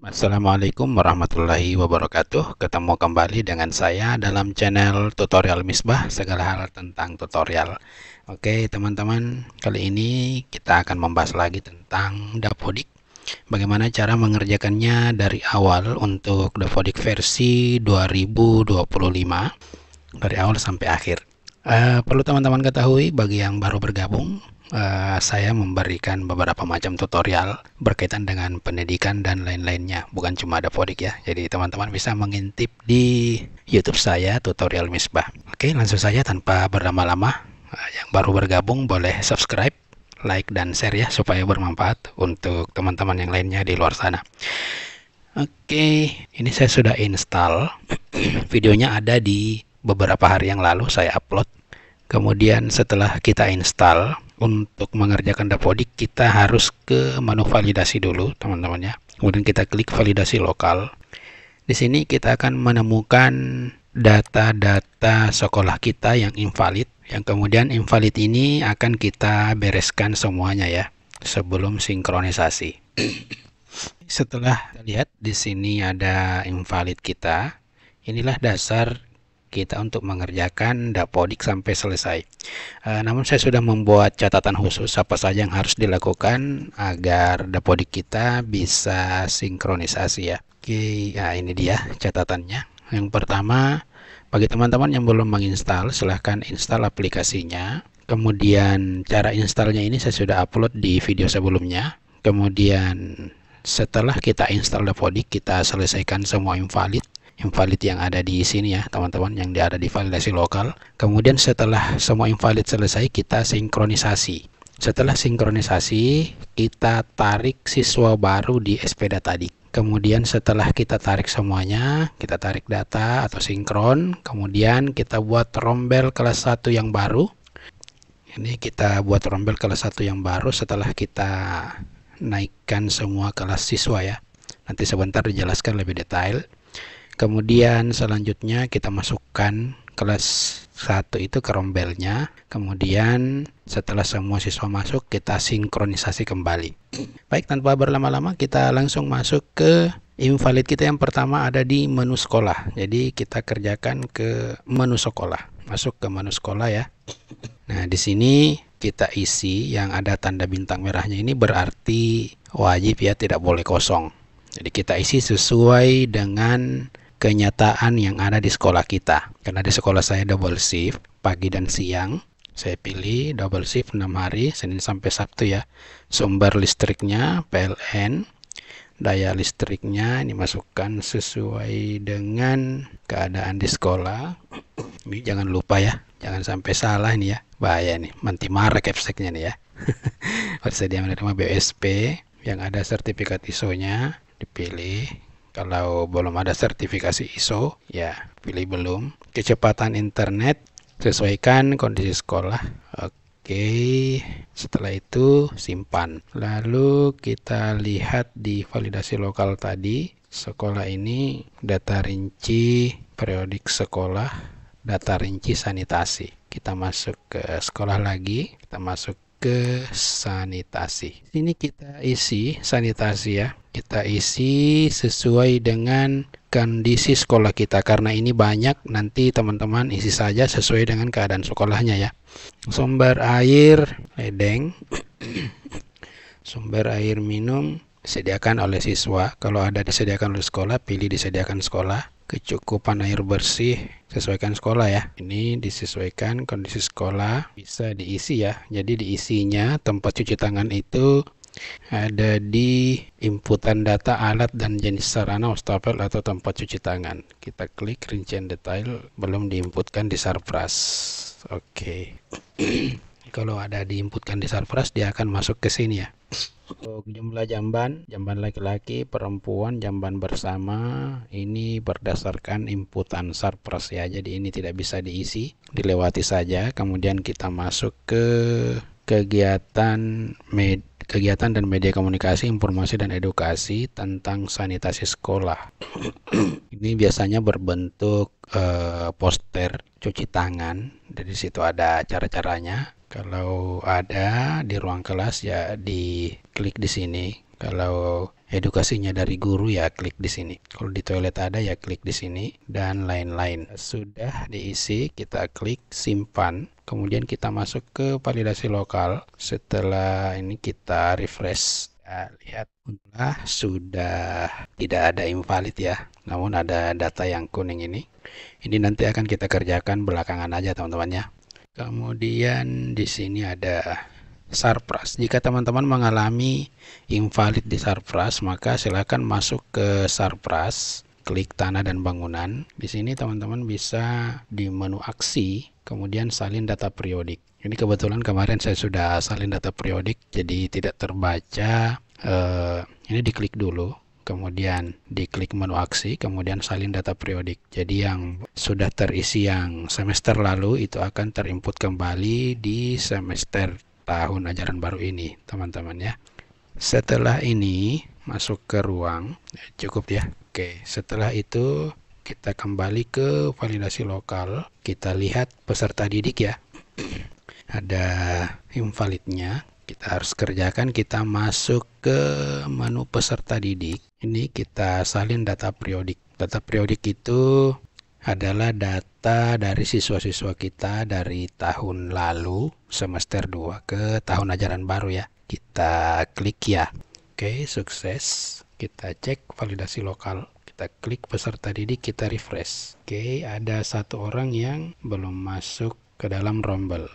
Assalamualaikum warahmatullahi wabarakatuh. Ketemu kembali dengan saya dalam channel tutorial Misbah, segala hal tentang tutorial. Oke teman-teman, kali ini kita akan membahas lagi tentang Dapodik. Bagaimana cara mengerjakannya dari awal untuk Dapodik versi 2025, dari awal sampai akhir. Perlu teman-teman ketahui, bagi yang baru bergabung, saya memberikan beberapa macam tutorial berkaitan dengan pendidikan dan lain-lainnya, bukan cuma Dapodik ya. Jadi teman-teman bisa mengintip di YouTube saya, tutorial Misbah. Oke, langsung saja tanpa berlama-lama. Yang baru bergabung boleh subscribe, like, dan share ya, supaya bermanfaat untuk teman-teman yang lainnya di luar sana. Oke, ini saya sudah install. Videonya ada di beberapa hari yang lalu saya upload. Kemudian setelah kita install, untuk mengerjakan Dapodik kita harus ke menu validasi dulu teman-teman ya. Kemudian kita klik validasi lokal. Di sini kita akan menemukan data-data sekolah kita yang invalid, yang kemudian invalid ini akan kita bereskan semuanya ya sebelum sinkronisasi. Setelah kita lihat di sini ada invalid kita, inilah dasar kita untuk mengerjakan Dapodik sampai selesai. Namun saya sudah membuat catatan khusus apa saja yang harus dilakukan agar Dapodik kita bisa sinkronisasi ya. Oke, nah ini dia catatannya. Yang pertama, bagi teman-teman yang belum menginstal, silahkan install aplikasinya. Kemudian cara installnya ini saya sudah upload di video sebelumnya. Kemudian setelah kita install Dapodik, kita selesaikan semua invalid yang ada di sini ya teman-teman, yang ada di validasi lokal. Kemudian setelah semua invalid selesai, kita sinkronisasi. Setelah sinkronisasi, kita tarik siswa baru di SP-Datadik. Kemudian setelah kita tarik semuanya, kita tarik data atau sinkron, kemudian kita buat rombel kelas 1 yang baru. Ini kita buat rombel kelas 1 yang baru setelah kita naikkan semua kelas siswa ya. Nanti sebentar dijelaskan lebih detail. Kemudian selanjutnya kita masukkan kelas 1 itu ke rombelnya. Kemudian setelah semua siswa masuk, kita sinkronisasi kembali. Baik, tanpa berlama-lama kita langsung masuk ke invalid kita. Yang pertama ada di menu sekolah. Jadi kita kerjakan ke menu sekolah. Masuk ke menu sekolah ya. Nah, di sini kita isi yang ada tanda bintang merahnya, ini berarti wajib ya, tidak boleh kosong. Jadi kita isi sesuai dengan kenyataan yang ada di sekolah kita. Karena di sekolah saya double shift, pagi dan siang. Saya pilih double shift 6 hari, Senin sampai Sabtu ya. Sumber listriknya PLN. Daya listriknya ini masukkan sesuai dengan keadaan di sekolah. Ini jangan lupa ya, jangan sampai salah ini ya. Bahaya nih, nanti marah capseknya nih ya. Bersedia menerima BSP yang ada sertifikat ISO-nya, dipilih. Kalau belum ada sertifikasi ISO, ya pilih belum. Kecepatan internet, sesuaikan kondisi sekolah. Oke, setelah itu simpan. Lalu kita lihat di validasi lokal tadi, sekolah ini data rinci periodik sekolah, data rinci sanitasi. Kita masuk ke sekolah lagi, kita masuk ke sanitasi. Ini kita isi sanitasi ya. Kita isi sesuai dengan kondisi sekolah kita. Karena ini banyak, nanti teman-teman isi saja sesuai dengan keadaan sekolahnya ya. Sumber air ledeng, sumber air minum disediakan oleh siswa. Kalau ada disediakan oleh sekolah, pilih disediakan sekolah. Kecukupan air bersih, sesuaikan sekolah ya. Ini disesuaikan kondisi sekolah, bisa diisi ya. Jadi diisinya tempat cuci tangan itu ada di inputan data alat dan jenis sarana wastafel atau tempat cuci tangan. Kita klik rincian detail, belum diinputkan di Sarpras. Oke. Kalau ada diinputkan di Sarpras, dia akan masuk ke sini ya. Untuk jumlah jamban laki-laki, perempuan, jamban bersama, ini berdasarkan inputan Sarpras ya. Jadi ini tidak bisa diisi, dilewati saja. Kemudian kita masuk ke kegiatan dan media komunikasi, informasi dan edukasi tentang sanitasi sekolah. Ini biasanya berbentuk poster cuci tangan. Dari situ ada cara-caranya. Kalau ada di ruang kelas ya diklik di sini. Kalau edukasinya dari guru ya klik di sini. Kalau di toilet ada ya klik di sini dan lain-lain. Sudah diisi, kita klik simpan. Kemudian kita masuk ke validasi lokal. Setelah ini kita refresh. Ya, lihat sudah tidak ada invalid ya. Namun ada data yang kuning ini. Ini nanti akan kita kerjakan belakangan aja teman-teman ya. Kemudian di sini ada Sarpras. Jika teman-teman mengalami invalid di Sarpras, maka silakan masuk ke Sarpras, klik tanah dan bangunan. Di sini teman-teman bisa di menu aksi, kemudian salin data periodik. Ini kebetulan kemarin saya sudah salin data periodik, jadi tidak terbaca. Ini diklik dulu, kemudian diklik menu aksi, kemudian salin data periodik. Jadi yang sudah terisi yang semester lalu itu akan terinput kembali di semester tahun ajaran baru ini teman-teman ya. Setelah ini masuk ke ruang, cukup ya. Oke, setelah itu kita kembali ke validasi lokal, kita lihat peserta didik ya. Ada invalidnya, kita harus kerjakan. Kita masuk ke menu peserta didik, ini kita salin data periodik. Data periodik itu adalah data dari siswa-siswa kita dari tahun lalu semester 2 ke tahun ajaran baru ya. Kita klik ya. Oke, sukses. Kita cek validasi lokal. Kita klik peserta didik, kita refresh. Oke, ada satu orang yang belum masuk ke dalam rombel.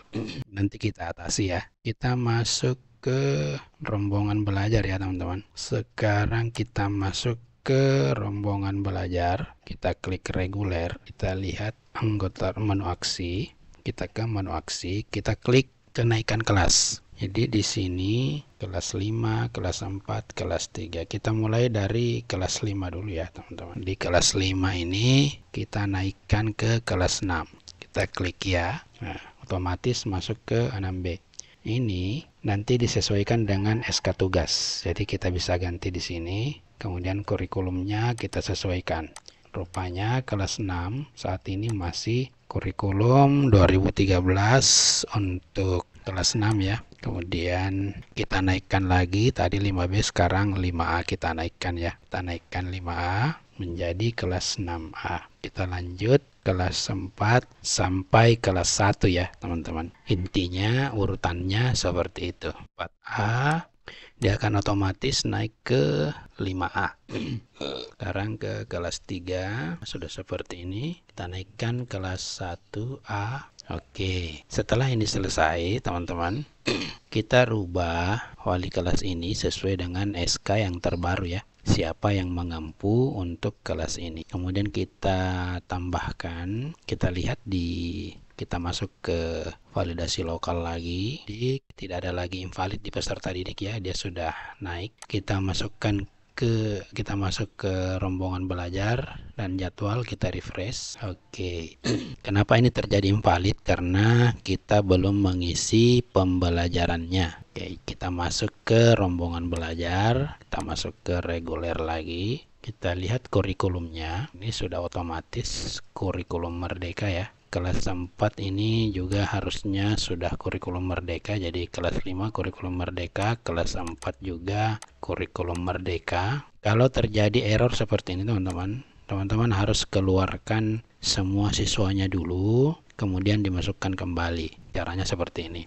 Nanti kita atasi ya. Kita masuk ke rombongan belajar ya teman-teman. Sekarang kita masuk ke rombongan belajar, kita klik reguler, kita lihat anggota menu aksi, kita ke menu aksi, kita klik kenaikan kelas. Jadi di sini kelas 5, kelas 4, kelas 3. Kita mulai dari kelas 5 dulu ya teman-teman. Di kelas 5 ini kita naikkan ke kelas 6. Kita klik ya. Nah, otomatis masuk ke 6B. Ini nanti disesuaikan dengan SK tugas. Jadi kita bisa ganti di sini. Kemudian kurikulumnya kita sesuaikan. Rupanya kelas 6 saat ini masih kurikulum 2013 untuk kelas 6 ya. Kemudian kita naikkan lagi, tadi 5B sekarang 5A kita naikkan ya. Kita naikkan 5A menjadi kelas 6A. Kita lanjut kelas 4 sampai kelas 1 ya teman-teman. Intinya urutannya seperti itu. 4A dia akan otomatis naik ke 5A. Sekarang ke kelas 3 sudah seperti ini. Kita naikkan kelas 1A. Oke, setelah ini selesai teman-teman, kita rubah wali kelas ini sesuai dengan SK yang terbaru ya. Siapa yang mengampu untuk kelas ini. Kemudian kita tambahkan, kita lihat kita masuk ke validasi lokal lagi. Tidak ada lagi invalid di peserta didik ya, dia sudah naik. Kita masuk ke rombongan belajar dan jadwal, kita refresh. Oke. Kenapa ini terjadi invalid? Karena kita belum mengisi pembelajarannya. Oke, kita masuk ke rombongan belajar, kita masuk ke reguler lagi. Kita lihat kurikulumnya. Ini sudah otomatis kurikulum merdeka ya. Kelas 4 ini juga harusnya sudah kurikulum merdeka, jadi kelas 5 kurikulum merdeka, kelas 4 juga kurikulum merdeka. Kalau terjadi error seperti ini teman-teman harus keluarkan semua siswanya dulu, kemudian dimasukkan kembali. Caranya seperti ini.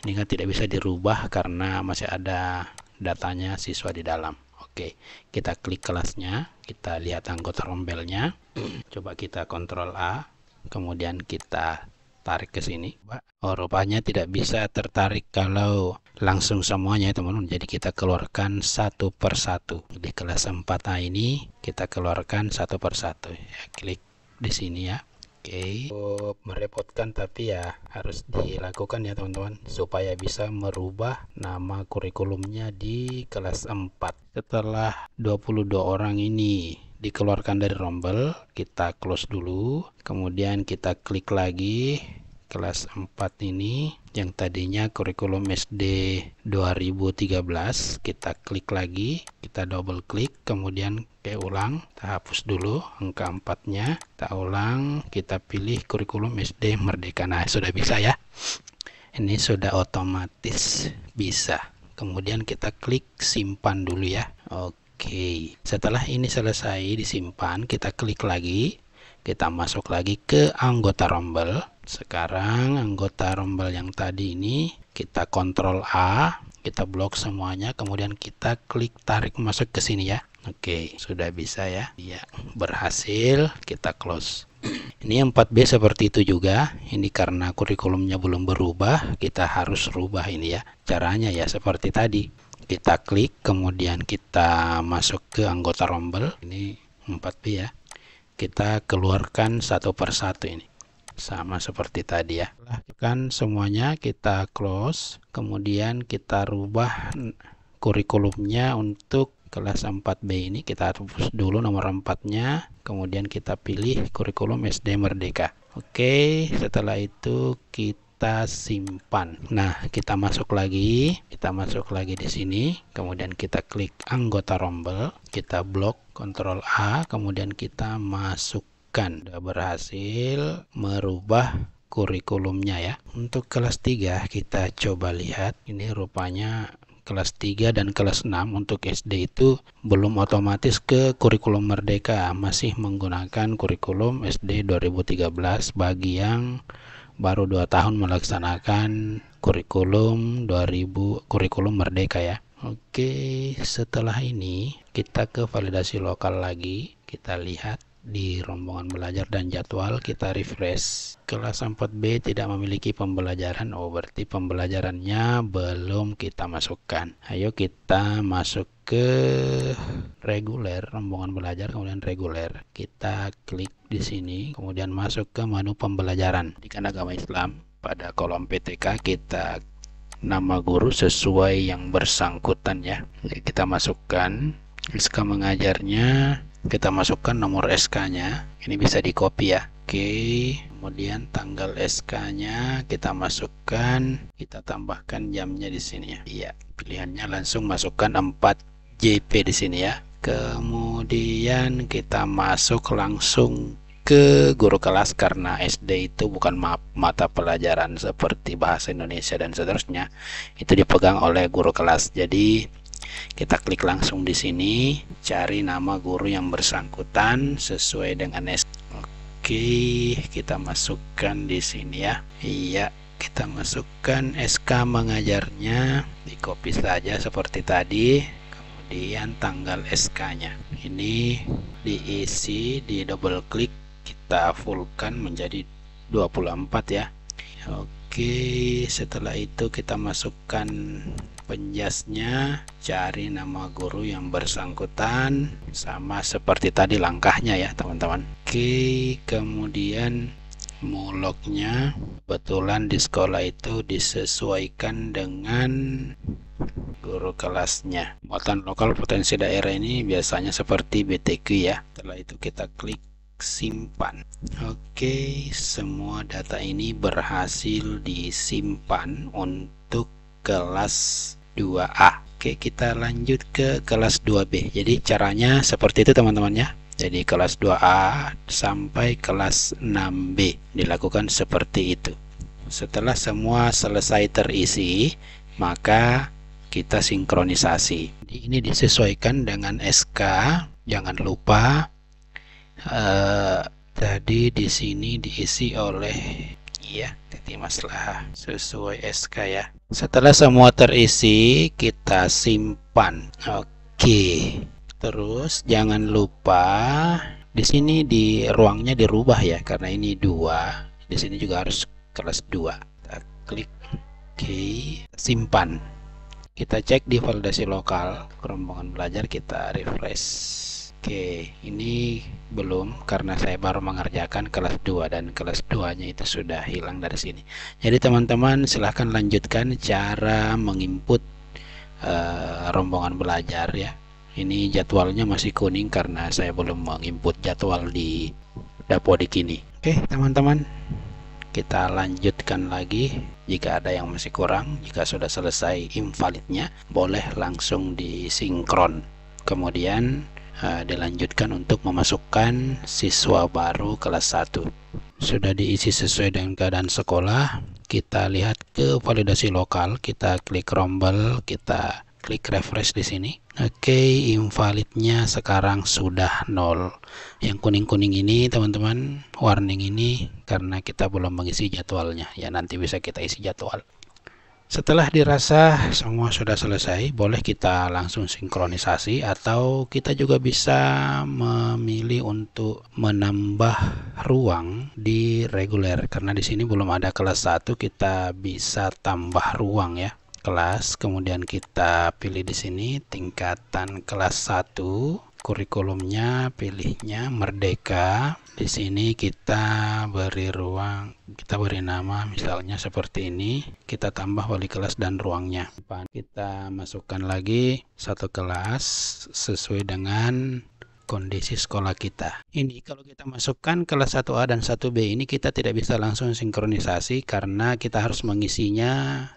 Ini kan tidak bisa dirubah karena masih ada datanya siswa di dalam. Oke, kita klik kelasnya, kita lihat anggota rombelnya. Coba kita kontrol A. Kemudian kita tarik ke sini. Oh, rupanya tidak bisa tertarik kalau langsung semuanya teman-teman. Jadi kita keluarkan satu persatu. Di kelas 4A ini kita keluarkan satu persatu. Ya, klik di sini ya. Oke, merepotkan tapi ya harus dilakukan ya teman-teman supaya bisa merubah nama kurikulumnya di kelas 4. Setelah 22 orang ini dikeluarkan dari rombel, kita close dulu, kemudian kita klik lagi kelas 4 ini yang tadinya kurikulum SD 2013, kita klik lagi, kita double klik, kemudian ulang, kita hapus dulu angka 4-nya, kita ulang, kita pilih kurikulum SD Merdeka. Nah, sudah bisa ya. Ini sudah otomatis bisa. kemudian kita klik simpan dulu ya. Oke, setelah ini selesai disimpan, kita klik lagi, kita masuk lagi ke anggota rombel. Sekarang anggota rombel yang tadi ini kita Ctrl A, kita blok semuanya, kemudian kita klik tarik masuk ke sini ya. Oke, sudah bisa ya. Ya, berhasil. Kita close. Ini 4B seperti itu juga. Ini karena kurikulumnya belum berubah, kita harus rubah ini ya. Caranya ya seperti tadi. Kita klik, kemudian kita masuk ke anggota rombel. Ini 4B ya. Kita keluarkan satu persatu ini. Sama seperti tadi ya. Lakukan semuanya, kita close. Kemudian kita rubah kurikulumnya untuk kelas 4B ini. Kita hapus dulu nomor 4-nya. Kemudian kita pilih kurikulum SD Merdeka. Oke, setelah itu kita simpan. Nah, kita masuk lagi di sini, kemudian kita klik anggota rombel, kita blok Ctrl A, kemudian kita masukkan. Sudah berhasil merubah kurikulumnya ya. Untuk kelas 3 kita coba lihat. Ini rupanya kelas 3 dan kelas 6 untuk SD itu belum otomatis ke kurikulum Merdeka, masih menggunakan kurikulum SD 2013 bagi yang baru 2 tahun melaksanakan kurikulum Merdeka ya. Oke, setelah ini kita ke validasi lokal lagi, kita lihat di rombongan belajar dan jadwal, kita refresh. Kelas 4B tidak memiliki pembelajaran. Oh, berarti pembelajarannya belum kita masukkan. Ayo kita masuk ke reguler, rombongan belajar, kemudian reguler. Kita klik di sini, kemudian masuk ke menu pembelajaran. Di agama Islam, pada kolom PTK kita nama guru sesuai yang bersangkutan ya. Jadi kita masukkan SK mengajarnya, kita masukkan nomor SK-nya. Ini bisa di copy ya. Oke, kemudian tanggal SK-nya kita masukkan, kita tambahkan jamnya di sini ya. Iya, pilihannya langsung masukkan 4 JP di sini ya. Kemudian kita masuk langsung ke guru kelas, karena SD itu bukan mata pelajaran seperti bahasa Indonesia dan seterusnya, itu dipegang oleh guru kelas. Jadi kita klik langsung di sini, cari nama guru yang bersangkutan sesuai dengan SK. Oke, kita masukkan di sini ya. Iya, kita masukkan SK mengajarnya, di copy saja seperti tadi. Kemudian tanggal SK-nya ini diisi, di double klik, kita fullkan menjadi 24 ya. Oke, setelah itu kita masukkan penjasnya, cari nama guru yang bersangkutan, sama seperti tadi langkahnya ya teman-teman. Oke, kemudian mulognya, kebetulan di sekolah itu disesuaikan dengan guru kelasnya. Muatan lokal potensi daerah ini biasanya seperti BTQ ya. Setelah itu kita klik simpan. Oke, semua data ini berhasil disimpan untuk kelas 2A. Oke, kita lanjut ke kelas 2B. Jadi caranya seperti itu teman-teman ya. Jadi kelas 2A sampai kelas 6B dilakukan seperti itu. Setelah semua selesai terisi, maka kita sinkronisasi. Ini disesuaikan dengan SK. Jangan lupa tadi di sini diisi oleh ya titik masalah sesuai SK ya. Setelah semua terisi, kita simpan. Oke. Terus jangan lupa di sini di ruangnya dirubah ya, karena ini 2. Di sini juga harus kelas 2. Kita klik oke, simpan. Kita cek di validasi lokal rombongan belajar, kita refresh. Oke, ini belum karena saya baru mengerjakan kelas 2 dan kelas 2-nya itu sudah hilang dari sini. Jadi teman-teman silahkan lanjutkan cara menginput rombongan belajar ya. Ini jadwalnya masih kuning karena saya belum menginput jadwal di Dapodik ini. Oke teman-teman, kita lanjutkan lagi. Jika ada yang masih kurang, jika sudah selesai invalidnya, boleh langsung disinkron. Kemudian dilanjutkan untuk memasukkan siswa baru kelas 1. Sudah diisi sesuai dengan keadaan sekolah. Kita lihat ke validasi lokal, kita klik rombel, kita klik refresh di sini. Oke, invalidnya sekarang sudah 0. Yang kuning-kuning ini teman-teman, warning ini karena kita belum mengisi jadwalnya ya, nanti bisa kita isi jadwal. Setelah dirasa semua sudah selesai, boleh kita langsung sinkronisasi atau kita juga bisa memilih untuk menambah ruang di reguler. Karena di sini belum ada kelas 1, kita bisa tambah ruang ya. Kelas, kemudian kita pilih di sini tingkatan kelas 1, kurikulumnya pilihnya Merdeka. Di sini kita beri ruang, kita beri nama misalnya seperti ini, kita tambah wali kelas dan ruangnya. Kita masukkan lagi satu kelas sesuai dengan kondisi sekolah kita. Ini kalau kita masukkan kelas 1A dan 1B ini kita tidak bisa langsung sinkronisasi karena kita harus mengisinya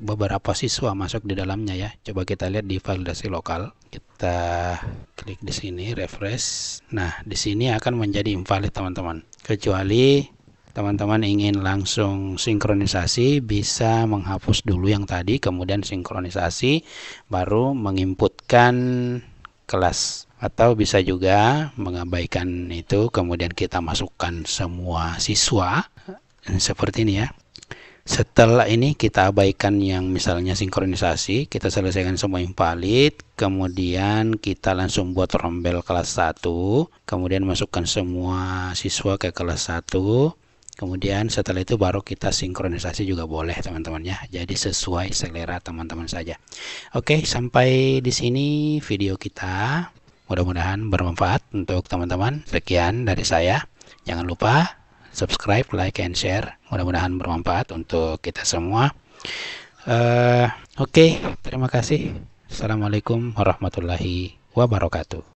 beberapa siswa masuk di dalamnya ya. Coba kita lihat di validasi lokal. Kita klik di sini refresh. Nah, di sini akan menjadi invalid teman-teman. Kecuali teman-teman ingin langsung sinkronisasi, bisa menghapus dulu yang tadi, kemudian sinkronisasi, baru menginputkan kelas. Atau bisa juga mengabaikan itu, kemudian kita masukkan semua siswa seperti ini ya. Setelah ini kita abaikan yang misalnya sinkronisasi, kita selesaikan semua invalid, kemudian kita langsung buat rombel kelas 1, kemudian masukkan semua siswa ke kelas 1, kemudian setelah itu baru kita sinkronisasi juga boleh teman-teman ya. Jadi sesuai selera teman-teman saja. Oke, sampai di sini video kita. Mudah-mudahan bermanfaat untuk teman-teman. Sekian dari saya. Jangan lupa subscribe, like, and share. Mudah-mudahan bermanfaat untuk kita semua. Oke, terima kasih. Assalamualaikum warahmatullahi wabarakatuh.